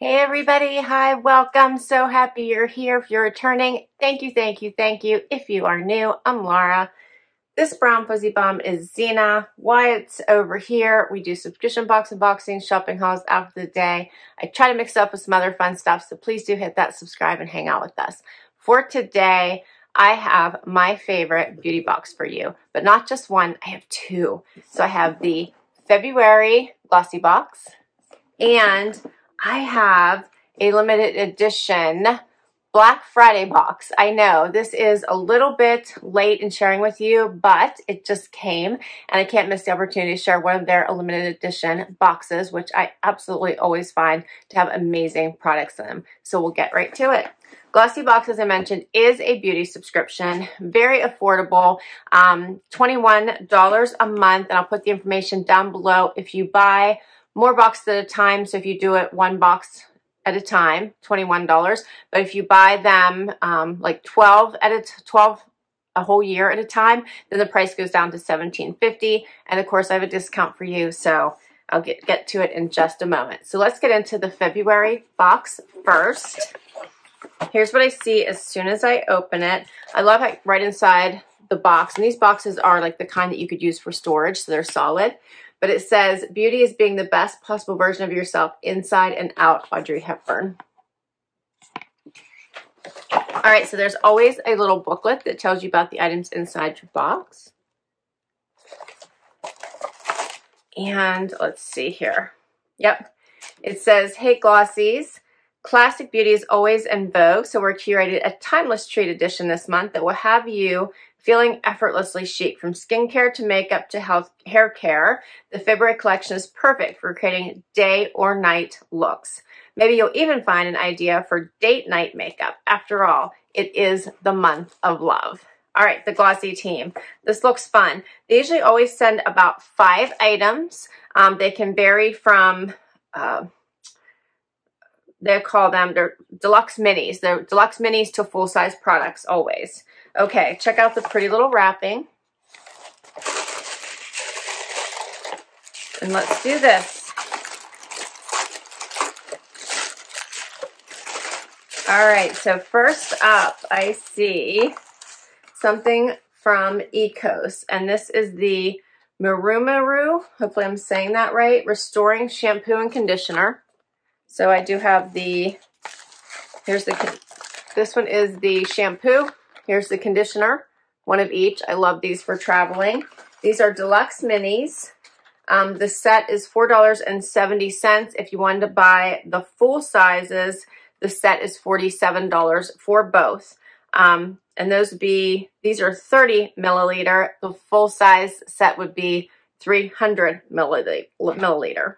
Hey everybody, hi, welcome. So happy you're here. If you're returning, thank you, thank you, thank you. If you are new, I'm Laura. This brown fuzzy bomb is Zena. Wyatt's over here. We do subscription box unboxing, shopping hauls after the day. I try to mix it up with some other fun stuff, so please do hit that subscribe and hang out with us. For today, I have my favorite beauty box for you, but not just one, I have two. So I have the February Glossybox, and I have a limited edition Black Friday box. I know this is a little bit late in sharing with you, but it just came and I can't miss the opportunity to share one of their limited edition boxes, which I absolutely always find to have amazing products in them. So we'll get right to it. Glossybox, as I mentioned, is a beauty subscription, very affordable, $21 a month, and I'll put the information down below. If you buy more boxes at a time, so if you do it one box at a time, $21. But if you buy them like 12 a whole year at a time, then the price goes down to $17.50. And of course, I have a discount for you, so I'll get to it in just a moment. So let's get into the February box first. Here's what I see as soon as I open it. I love how right inside the box, and these boxes are like the kind that you could use for storage, so they're solid. But it says, beauty is being the best possible version of yourself inside and out, Audrey Hepburn. All right, so there's always a little booklet that tells you about the items inside your box. And let's see here. Yep, it says, hey Glossies, classic beauty is always in vogue, so we're curated a timeless treat edition this month that will have you feeling effortlessly chic. From skincare to makeup to hair care, the February collection is perfect for creating day or night looks. Maybe you'll even find an idea for date night makeup. After all, it is the month of love. All right, the Glossy team. This looks fun. They usually always send about 5 items. They can vary from, they call them, they're Deluxe Minis. They're Deluxe Minis to full-size products always. Okay, check out the pretty little wrapping. And let's do this. All right, so first up, I see something from Ecos, and this is the Muru, hopefully I'm saying that right, Restoring Shampoo and Conditioner. So I do have the, this one is the shampoo. Here's the conditioner, one of each. I love these for traveling. These are Deluxe Minis. The set is $4.70. If you wanted to buy the full sizes, the set is $47 for both. And those would be, these are 30 milliliter. The full size set would be 300 milliliter.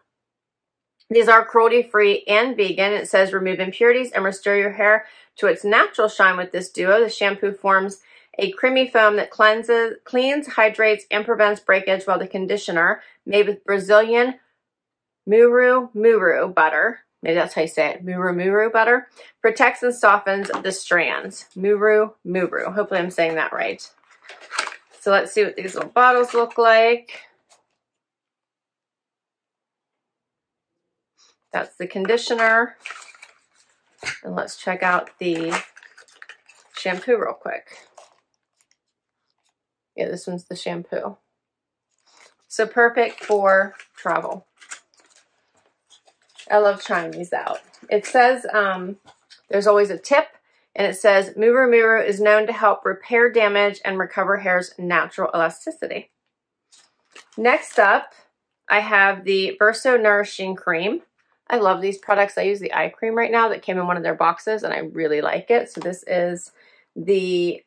These are cruelty-free and vegan. It says remove impurities and restore your hair to its natural shine with this duo. The shampoo forms a creamy foam that cleans, hydrates, and prevents breakage, while the conditioner, made with Brazilian Muru butter, maybe that's how you say it, Muru butter, protects and softens the strands. Muru. Hopefully I'm saying that right. So let's see what these little bottles look like. That's the conditioner. And let's check out the shampoo real quick. Yeah, this one's the shampoo. So perfect for travel. I love trying these out. It says there's always a tip, and it says Muru is known to help repair damage and recover hair's natural elasticity. Next up, I have the Verso Nourishing Cream. I love these products. I use the eye cream right now that came in one of their boxes, and I really like it. So this is the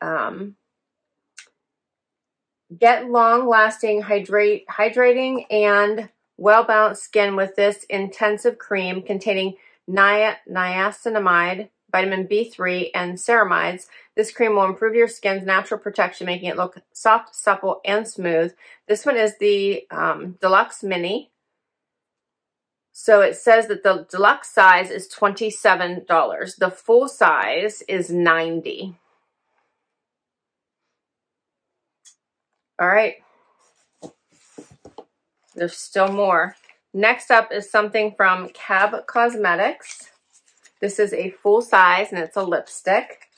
Get Long-Lasting Hydrating and Well-Balanced Skin with this intensive cream containing niacinamide, vitamin B3, and ceramides. This cream will improve your skin's natural protection, making it look soft, supple, and smooth. This one is the Deluxe Mini. So it says that the deluxe size is $27. The full size is $90. All right. There's still more. Next up is something from Cab Cosmetics. This is a full size and it's a lipstick.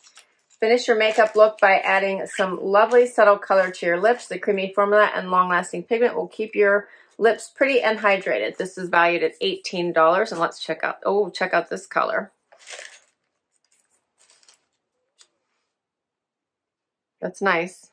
Finish your makeup look by adding some lovely subtle color to your lips. The creamy formula and long-lasting pigment will keep your lips pretty and hydrated. This is valued at $18, and let's check out this color. That's nice.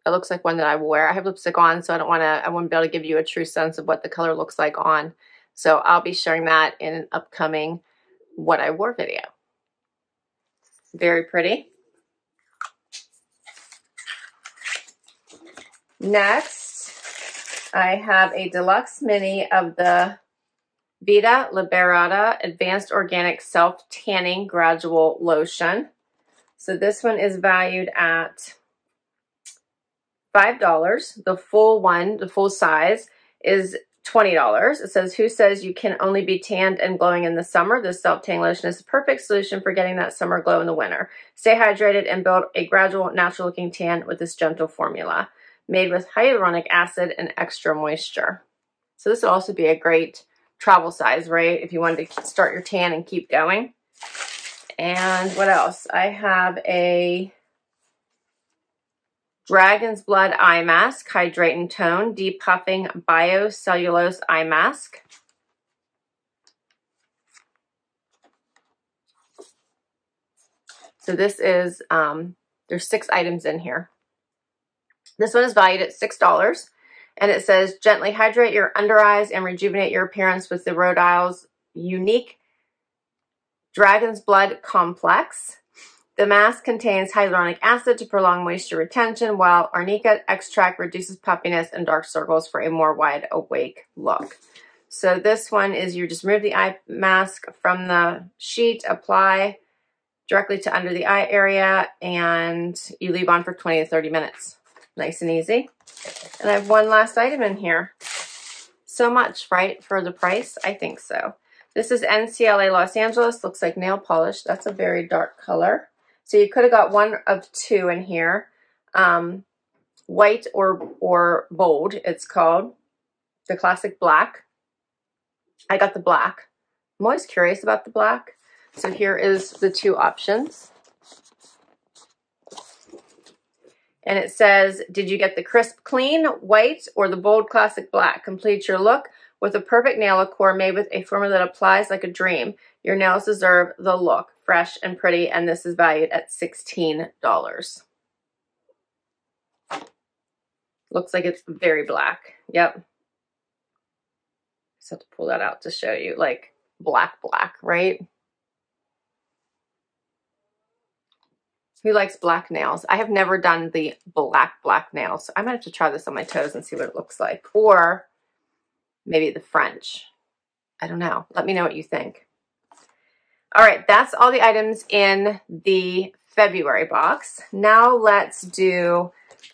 It looks like one that I will wear. I have lipstick on, so I wouldn't be able to give you a true sense of what the color looks like on. So I'll be sharing that in an upcoming what I wore video. Very pretty. Next, I have a deluxe mini of the Vida Liberata Advanced Organic Self-Tanning Gradual Lotion. So this one is valued at $5. The full one, the full size, is $20. It says, who says you can only be tanned and glowing in the summer? This self-tanning lotion is the perfect solution for getting that summer glow in the winter. Stay hydrated and build a gradual, natural-looking tan with this gentle formula. Made with hyaluronic acid and extra moisture. So this would also be a great travel size, right? If you wanted to start your tan and keep going. And what else? I have a Dragon's Blood Eye Mask, Hydrate and Tone, Depuffing Bio Cellulose Eye Mask. So this is, there's 6 items in here. This one is valued at $6, and it says, gently hydrate your under eyes and rejuvenate your appearance with the Rhode Isle's unique Dragon's Blood Complex. The mask contains hyaluronic acid to prolong moisture retention, while arnica extract reduces puffiness and dark circles for a more wide awake look. So this one is, you just remove the eye mask from the sheet, apply directly to under the eye area, and you leave on for 20 to 30 minutes. Nice and easy. And I have one last item in here. So much, right, for the price? I think so. This is Ncla Los Angeles. Looks like nail polish. That's a very dark color. So you could have got one of 2 in here. White or bold, it's called. The classic black. I got the black. I'm always curious about the black. So here is the 2 options. And it says, did you get the crisp clean white or the bold classic black? Complete your look with a perfect nail lacquer made with a formula that applies like a dream. Your nails deserve the look, fresh and pretty, and this is valued at $16. Looks like it's very black. Yep. Just have to pull that out to show you, like black, right? Who likes black nails? I have never done the black nails. So I might have to try this on my toes and see what it looks like. Or maybe the French. I don't know. Let me know what you think. All right, that's all the items in the February box. Now let's do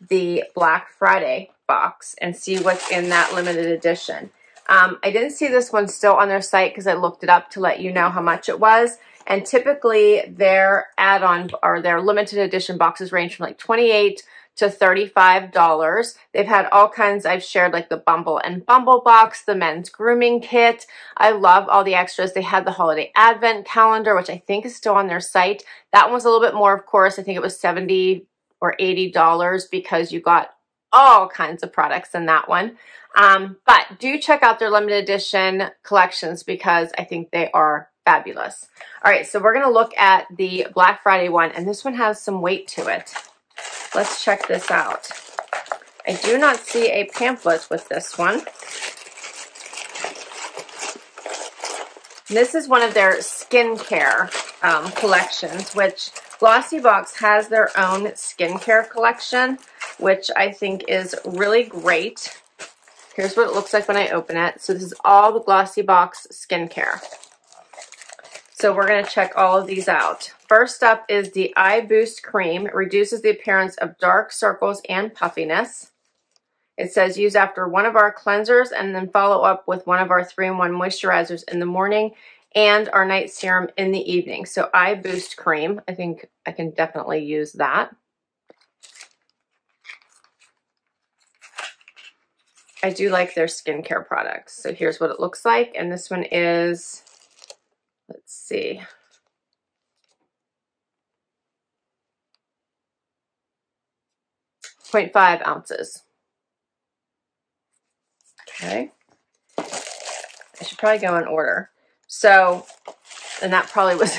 the Black Friday box and see what's in that limited edition. I didn't see this one still on their site because I looked it up to let you know how much it was. And typically their add-on or their limited edition boxes range from like $28 to $35. They've had all kinds. I've shared like the Bumble and Bumble box, the men's grooming kit. I love all the extras. They had the holiday advent calendar, which I think is still on their site. That one was a little bit more, of course. I think it was $70 or $80 because you got all kinds of products in that one. But do check out their limited edition collections because I think they are fabulous. All right, so we're going to look at the Black Friday one, and this one has some weight to it. Let's check this out. I do not see a pamphlet with this one. This is one of their skincare collections, which Glossybox has their own skincare collection, which I think is really great. Here's what it looks like when I open it. So this is all the Glossybox skincare. So we're going to check all of these out. First up is the Eye Boost Cream. It reduces the appearance of dark circles and puffiness. It says use after one of our cleansers and then follow up with one of our 3-in-1 moisturizers in the morning and our night serum in the evening. So Eye Boost Cream, I think I can definitely use that. I do like their skincare products. So here's what it looks like. And this one is, let's see, 0.5 ounces. Okay. I should probably go in order. So, and that probably was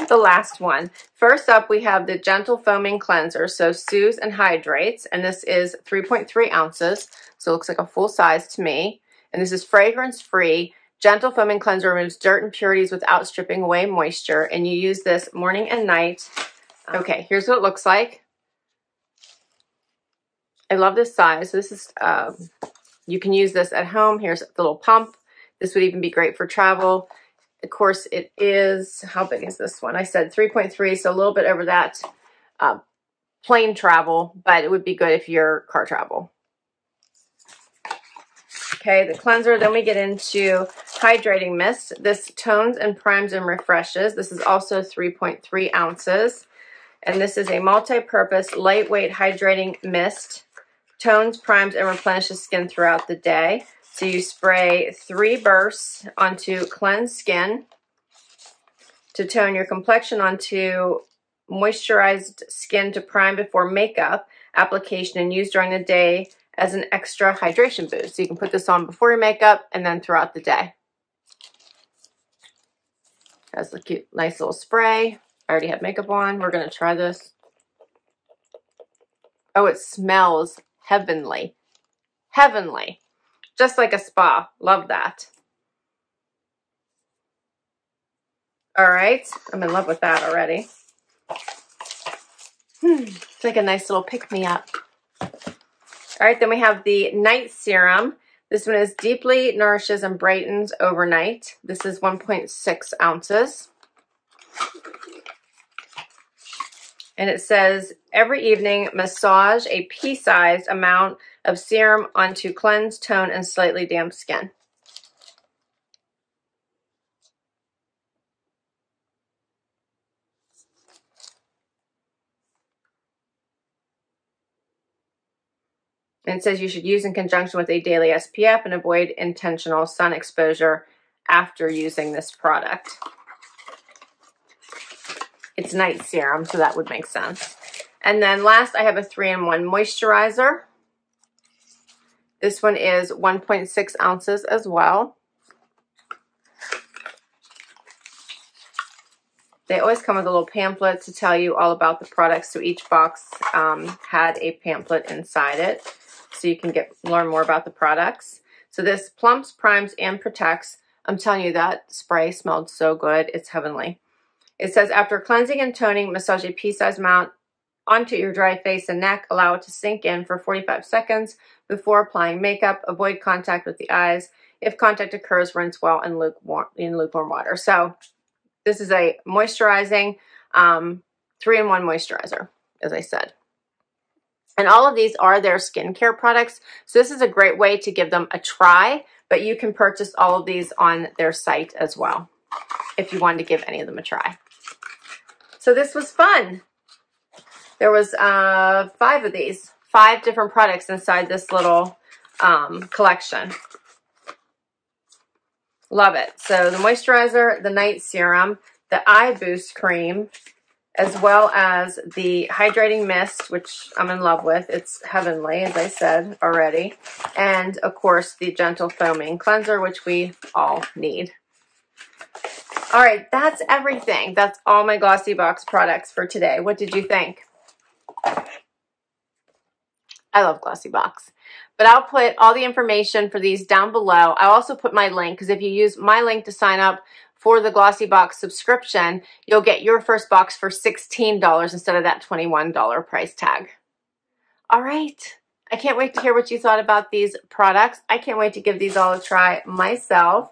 the last one. First up, we have the Gentle Foaming Cleanser. So soothes and hydrates. And this is 3.3 ounces. So it looks like a full size to me. And this is fragrance free. Gentle Foaming Cleanser removes dirt and impurities without stripping away moisture. And you use this morning and night. Okay, here's what it looks like. I love this size. This is, you can use this at home. Here's the little pump. This would even be great for travel. Of course, it is, how big is this one? I said 3.3, so a little bit over that plane travel, but it would be good if you're car travel. Okay, the cleanser. Then we get into Hydrating Mist. This tones and primes and refreshes. This is also 3.3 ounces. And this is a multi-purpose, lightweight hydrating mist. Tones, primes, and replenishes skin throughout the day. So you spray 3 bursts onto cleansed skin to tone your complexion, onto moisturized skin to prime before makeup application, and use during the day as an extra hydration boost. So you can put this on before your makeup and then throughout the day. Has a cute, nice little spray. I already have makeup on. We're going to try this. Oh, it smells heavenly. Heavenly. Just like a spa. Love that. All right. I'm in love with that already. It's like a nice little pick-me-up. All right, then we have the Night Serum. This one is deeply nourishes and brightens overnight. This is 1.6 ounces. And it says, every evening, massage a pea-sized amount of serum onto cleansed, tone, and slightly damp skin. And it says you should use in conjunction with a daily SPF and avoid intentional sun exposure after using this product. It's night serum, so that would make sense. And then last, I have a 3-in-1 moisturizer. This one is 1.6 ounces as well. They always come with a little pamphlet to tell you all about the products. So each box had a pamphlet inside it, so you can learn more about the products. So this plumps, primes, and protects. I'm telling you, that spray smelled so good. It's heavenly. It says, after cleansing and toning, massage a pea-sized amount onto your dry face and neck. Allow it to sink in for 45 seconds before applying makeup. Avoid contact with the eyes. If contact occurs, rinse well in lukewarm water. So this is a moisturizing 3-in-1 moisturizer, as I said. And all of these are their skincare products. So this is a great way to give them a try, but you can purchase all of these on their site as well if you wanted to give any of them a try. So this was fun. There was 5 of these, 5 different products inside this little collection. Love it. So the moisturizer, the night serum, the eye boost cream, as well as the hydrating mist, which I'm in love with. It's heavenly, as I said already. And, of course, the gentle foaming cleanser, which we all need. All right, that's everything. That's all my Glossybox products for today. What did you think? I love Glossybox. But I'll put all the information for these down below. I'll also put my link, because if you use my link to sign up for the Glossybox subscription, you'll get your first box for $16 instead of that $21 price tag. All right. I can't wait to hear what you thought about these products. I can't wait to give these all a try myself.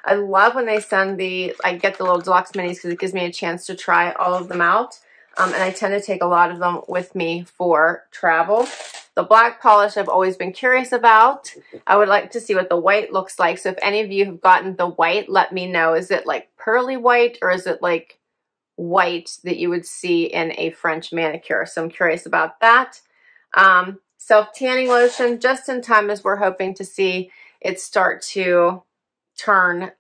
I love when they send I get the little deluxe minis because it gives me a chance to try all of them out. And I tend to take a lot of them with me for travel. The black polish I've always been curious about. I would like to see what the white looks like. So if any of you have gotten the white, let me know. Is it like pearly white, or is it like white that you would see in a French manicure? So I'm curious about that. self-tanning lotion just in time as we're hoping to see it start to turn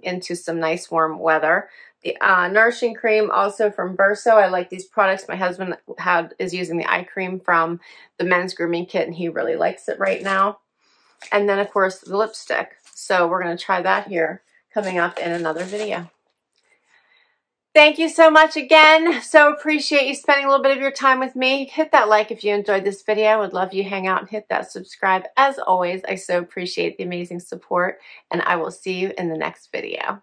into some nice warm weather. The Nourishing cream also from Verso. I like these products. My husband is using the eye cream from the men's grooming kit, and he really likes it right now. And then, of course, the lipstick. So we're going to try that here coming up in another video. Thank you so much again. So appreciate you spending a little bit of your time with me. Hit that like if you enjoyed this video. I would love you to hang out and hit that subscribe. As always, I so appreciate the amazing support, and I will see you in the next video.